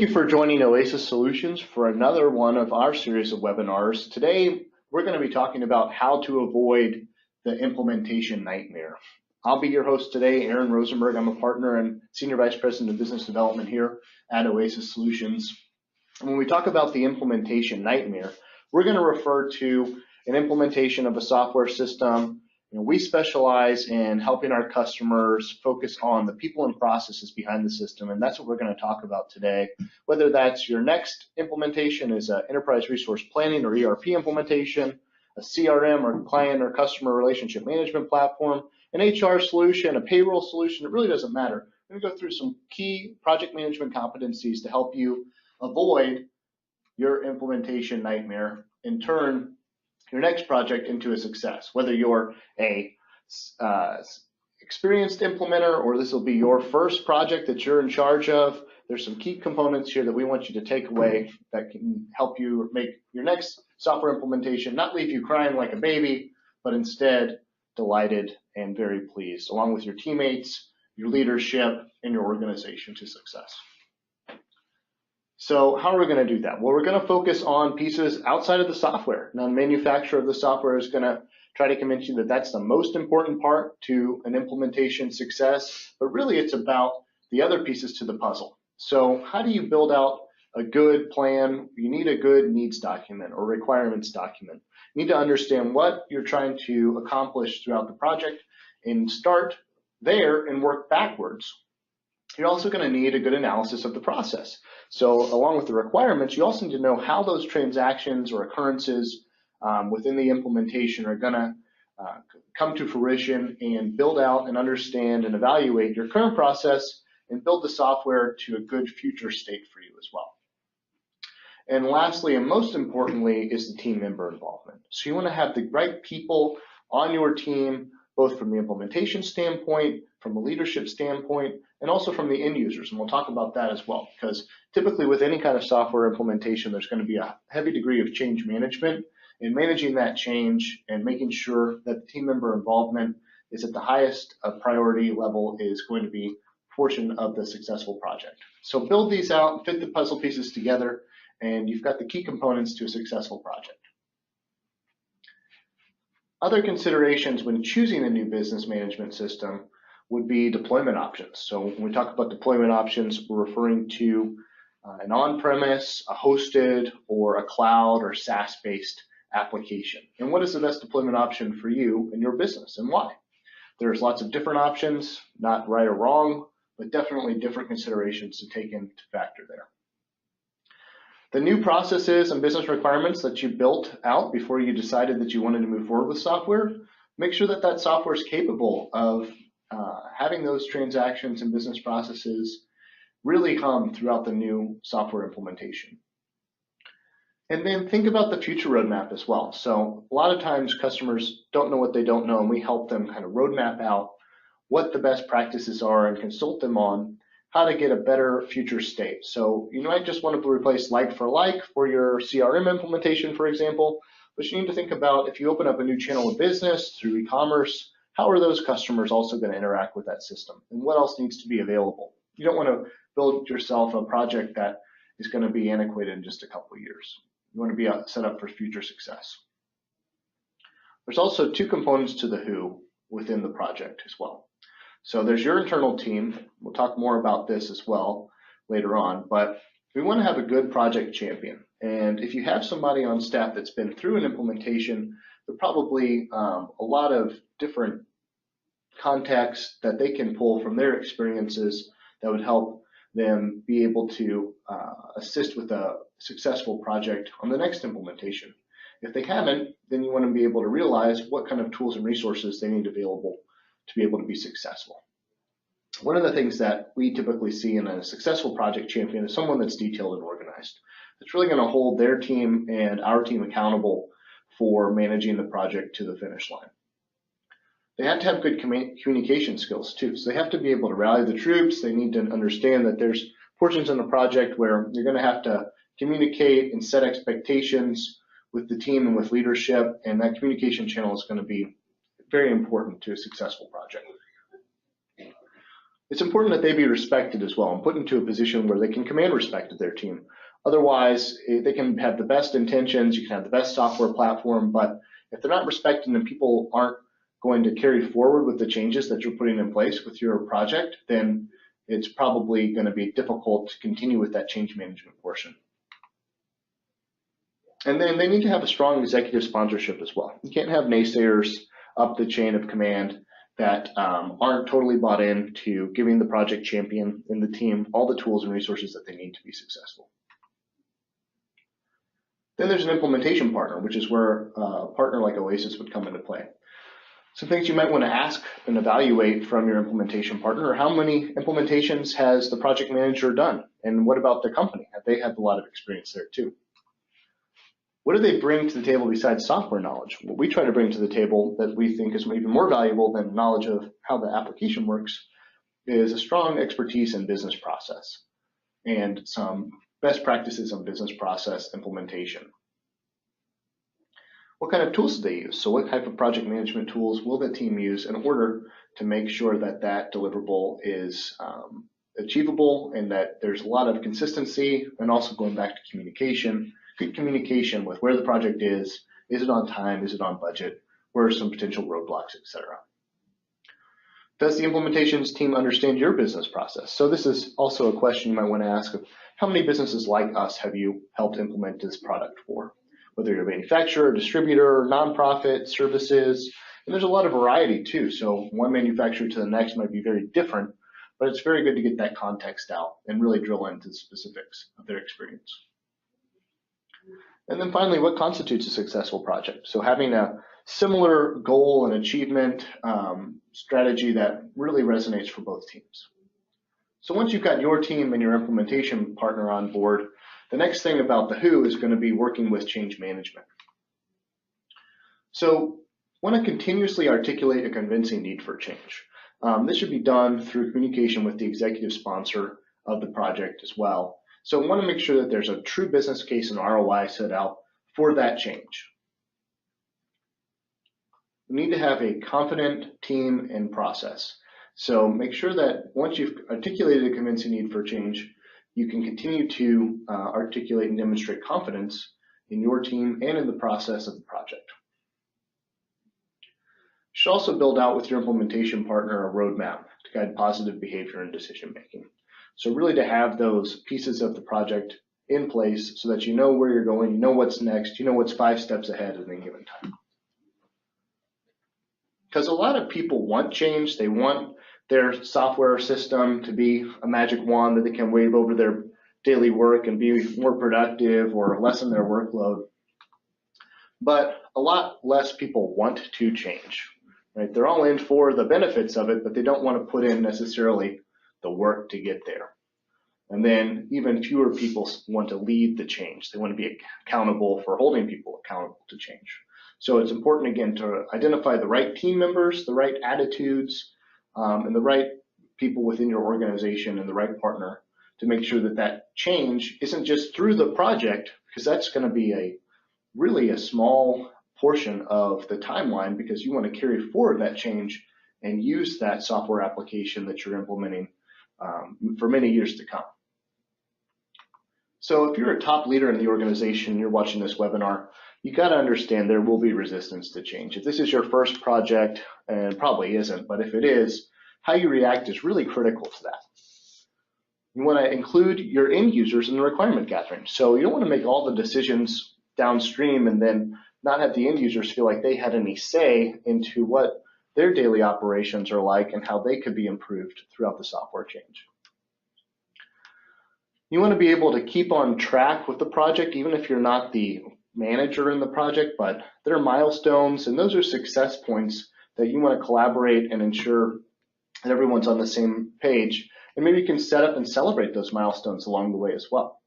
Thank you for joining Oasis Solutions for another one of our series of webinars. Today, we're going to be talking about how to avoid the implementation nightmare. I'll be your host today, Aaron Rosenberg. I'm a partner and Senior Vice President of Business Development here at Oasis Solutions. And when we talk about the implementation nightmare, we're going to refer to an implementation of a software system. We specialize in helping our customers focus on the people and processes behind the system, and that's what we're going to talk about today. Whether that's your next implementation is an enterprise resource planning or ERP implementation, a CRM or client or customer relationship management platform, an HR solution, a payroll solution, it really doesn't matter. We're going to go through some key project management competencies to help you avoid your implementation nightmare and turn your next project into a success, whether you're a experienced implementer or this will be your first project that you're in charge of. There's some key components here that we want you to take away that can help you make your next software implementation not leave you crying like a baby, but instead delighted and very pleased, along with your teammates, your leadership, and your organization to success. So how are we going to do that? Well, we're going to focus on pieces outside of the software. Now, the manufacturer of the software is going to try to convince you that that's the most important part to an implementation success, but really it's about the other pieces to the puzzle. So how do you build out a good plan? You need a good needs document or requirements document. You need to understand what you're trying to accomplish throughout the project and start there and work backwards. You're also going to need a good analysis of the process. So along with the requirements, you also need to know how those transactions or occurrences within the implementation are going to come to fruition and build out and understand and evaluate your current process and build the software to a good future state for you as well. And lastly, and most importantly, is the team member involvement. So you want to have the right people on your team, both from the implementation standpoint, from a leadership standpoint, and also from the end users. And we'll talk about that as well, because typically with any kind of software implementation, there's going to be a heavy degree of change management, and managing that change and making sure that the team member involvement is at the highest priority level is going to be a portion of the successful project. So build these out, fit the puzzle pieces together, and you've got the key components to a successful project. Other considerations when choosing a new business management system would be deployment options. So when we talk about deployment options, we're referring to an on-premise, a hosted, or a cloud or SaaS-based application. And what is the best deployment option for you and your business, and why? There's lots of different options, not right or wrong, but definitely different considerations to take into factor there. The new processes and business requirements that you built out before you decided that you wanted to move forward with software, make sure that that software is capable of having those transactions and business processes really hum throughout the new software implementation. And then think about the future roadmap as well. So a lot of times customers don't know what they don't know, and we help them kind of roadmap out what the best practices are and consult them on how to get a better future state. So you might just want to replace like for your CRM implementation, for example, but you need to think about if you open up a new channel of business through e-commerce, how are those customers also going to interact with that system? And what else needs to be available? You don't want to build yourself a project that is going to be antiquated in just a couple of years. You want to be set up for future success. There's also two components to the who within the project as well. So there's your internal team. We'll talk more about this as well later on, but we want to have a good project champion. And if you have somebody on staff that's been through an implementation, there are probably a lot of different contexts that they can pull from their experiences that would help them be able to assist with a successful project on the next implementation. If they haven't, then you want to be able to realize what kind of tools and resources they need available to be able to be successful. One of the things that we typically see in a successful project champion is someone that's detailed and organized. That's really going to hold their team and our team accountable for managing the project to the finish line. They have to have good communication skills too. So they have to be able to rally the troops. They need to understand that there's portions in the project where you're going to have to communicate and set expectations with the team and with leadership, and that communication channel is going to be very important to a successful project. it's important that they be respected as well and put into a position where they can command respect of their team. Otherwise, they can have the best intentions, you can have the best software platform, but if they're not respected and people aren't going to carry forward with the changes that you're putting in place with your project, then it's probably going to be difficult to continue with that change management portion. And then they need to have a strong executive sponsorship as well. You can't have naysayers up the chain of command that aren't totally bought into giving the project champion and the team all the tools and resources that they need to be successful. Then there's an implementation partner, which is where a partner like Oasis would come into play. Some things you might want to ask and evaluate from your implementation partner are how many implementations has the project manager done? And what about the company? Have they had a lot of experience there too? What do they bring to the table besides software knowledge? What we try to bring to the table that we think is even more valuable than knowledge of how the application works is a strong expertise in business process and some best practices on business process implementation. What kind of tools do they use? So what type of project management tools will the team use in order to make sure that that deliverable is achievable and that there's a lot of consistency, and also going back to communication, good communication with where the project is it on time, is it on budget, where are some potential roadblocks, etc. Does the implementations team understand your business process? So this is also a question you might want to ask of how many businesses like us have you helped implement this product for? Whether you're a manufacturer, distributor, nonprofit, services, and there's a lot of variety too. So one manufacturer to the next might be very different, but it's very good to get that context out and really drill into the specifics of their experience. And then finally, what constitutes a successful project? So having a similar goal and achievement strategy that really resonates for both teams. So once you've got your team and your implementation partner on board, the next thing about the who is going to be working with change management. So want to continuously articulate a convincing need for change. This should be done through communication with the executive sponsor of the project as well. So we want to make sure that there's a true business case and ROI set out for that change. We need to have a confident team and process. So make sure that once you've articulated a convincing need for change, you can continue to articulate and demonstrate confidence in your team and in the process of the project. You should also build out with your implementation partner a roadmap to guide positive behavior and decision making. So really to have those pieces of the project in place so that you know where you're going, you know what's next, you know what's 5 steps ahead at any given time. Because a lot of people want change, they want their software system to be a magic wand that they can wave over their daily work and be more productive or lessen their workload. But a lot less people want to change, right? They're all in for the benefits of it, but they don't want to put in necessarily the work to get there. And then even fewer people want to lead the change. They want to be accountable for holding people accountable to change. So it's important, again, to identify the right team members, the right attitudes, and the right people within your organization and the right partner to make sure that that change isn't just through the project, because that's going to be really a small portion of the timeline, because you want to carry forward that change and use that software application that you're implementing for many years to come. So if you're a top leader in the organization, you're watching this webinar, you got to understand there will be resistance to change. If this is your first project, and probably isn't, but if it is, how you react is really critical to that. You want to include your end users in the requirement gathering. So you don't want to make all the decisions downstream and then not have the end users feel like they had any say into what their daily operations are like and how they could be improved throughout the software change. You want to be able to keep on track with the project, even if you're not the manager in the project, but there are milestones, and those are success points that you want to collaborate and ensure that everyone's on the same page. And maybe you can set up and celebrate those milestones along the way as well.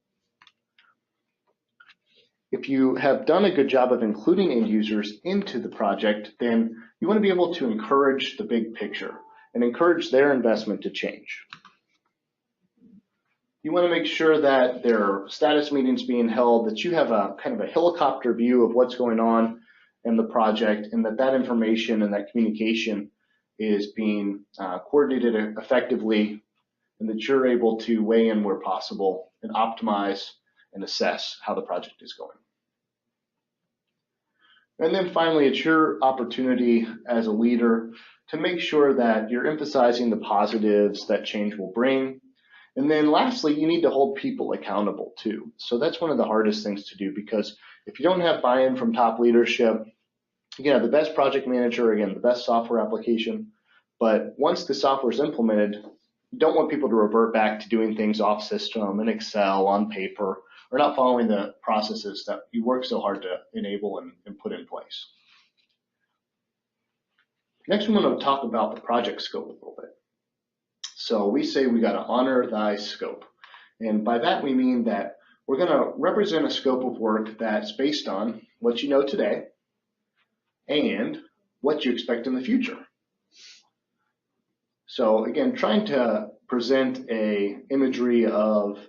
If you have done a good job of including end users into the project, then you want to be able to encourage the big picture and encourage their investment to change. You want to make sure that there are status meetings being held, that you have a kind of a helicopter view of what's going on in the project, and that information and that communication is being coordinated effectively, and that you're able to weigh in where possible and optimize and assess how the project is going. And then finally, it's your opportunity as a leader to make sure that you're emphasizing the positives that change will bring. And then lastly, you need to hold people accountable too. So that's one of the hardest things to do, because if you don't have buy-in from top leadership, you can have the best project manager, again, the best software application, but once the software is implemented, you don't want people to revert back to doing things off system in Excel, on paper, or not following the processes that you work so hard to enable and put in place. Next, we're going to talk about the project scope a little bit. So we say we got to honor thy scope. And by that, we mean that we're going to represent a scope of work that's based on what you know today and what you expect in the future. So again, trying to present a imagery of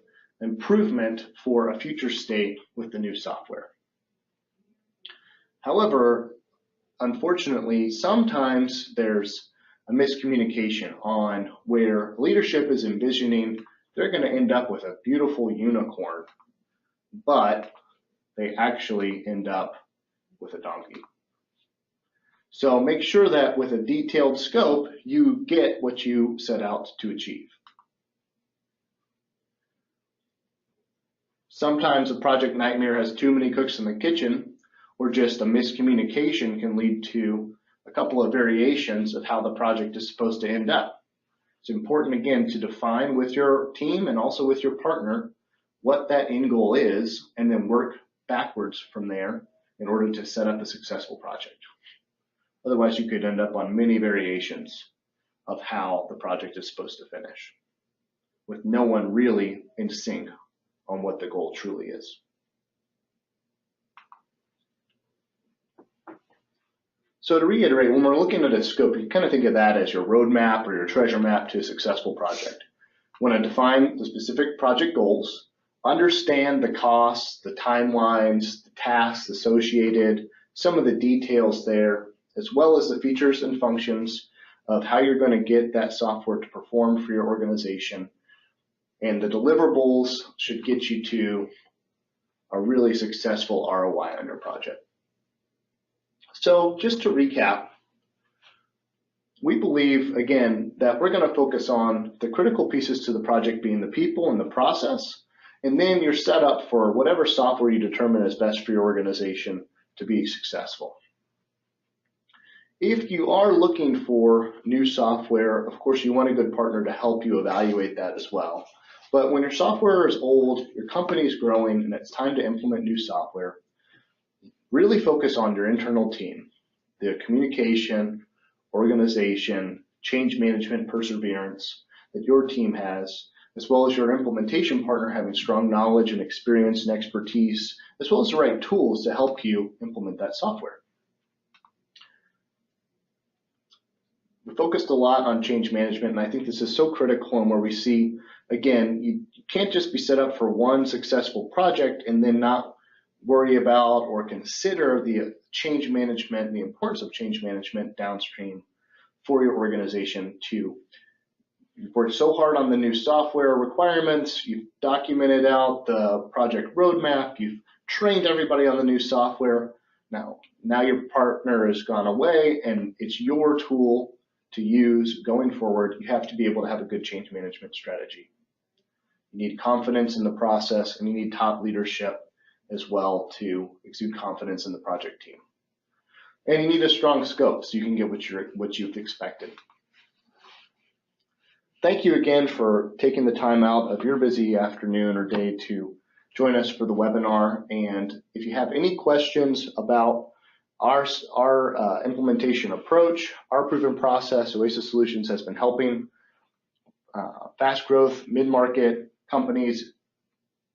improvement for a future state with the new software. However, unfortunately, sometimes there's a miscommunication on where leadership is envisioning they're going to end up with a beautiful unicorn, but they actually end up with a donkey. So make sure that with a detailed scope, you get what you set out to achieve. Sometimes a project nightmare has too many cooks in the kitchen, or just a miscommunication can lead to a couple of variations of how the project is supposed to end up. It's important, again, to define with your team and also with your partner what that end goal is, and then work backwards from there in order to set up a successful project. Otherwise, you could end up on many variations of how the project is supposed to finish, with no one really in sync on what the goal truly is. So to reiterate, when we're looking at a scope, you kind of think of that as your roadmap or your treasure map to a successful project. We want to define the specific project goals, understand the costs, the timelines, the tasks associated, some of the details there, as well as the features and functions of how you're going to get that software to perform for your organization. And the deliverables should get you to a really successful ROI on your project. So just to recap, we believe, again, that we're going to focus on the critical pieces to the project being the people and the process, and then you're set up for whatever software you determine is best for your organization to be successful. If you are looking for new software, of course, you want a good partner to help you evaluate that as well. But when your software is old, your company is growing, and it's time to implement new software, really focus on your internal team, the communication, organization, change management, perseverance that your team has, as well as your implementation partner having strong knowledge and experience and expertise, as well as the right tools to help you implement that software. We focused a lot on change management, and I think this is so critical, and where we see, again, you can't just be set up for one successful project and then not worry about or consider the change management and the importance of change management downstream for your organization too. You've worked so hard on the new software requirements, you've documented out the project roadmap, you've trained everybody on the new software. Now your partner has gone away and it's your tool to use going forward. You have to be able to have a good change management strategy. You need confidence in the process, and you need top leadership as well to exude confidence in the project team. And you need a strong scope so you can get what you've expected. Thank you again for taking the time out of your busy afternoon or day to join us for the webinar. And if you have any questions about our implementation approach, our proven process, Oasis Solutions has been helping fast growth, mid-market companies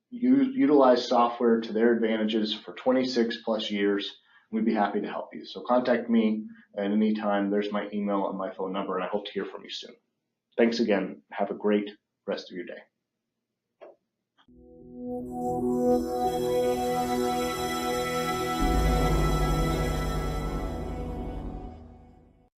utilize software to their advantages for 26 plus years. We'd be happy to help you. So contact me at any time. There's my email and my phone number, and I hope to hear from you soon. Thanks again. Have a great rest of your day.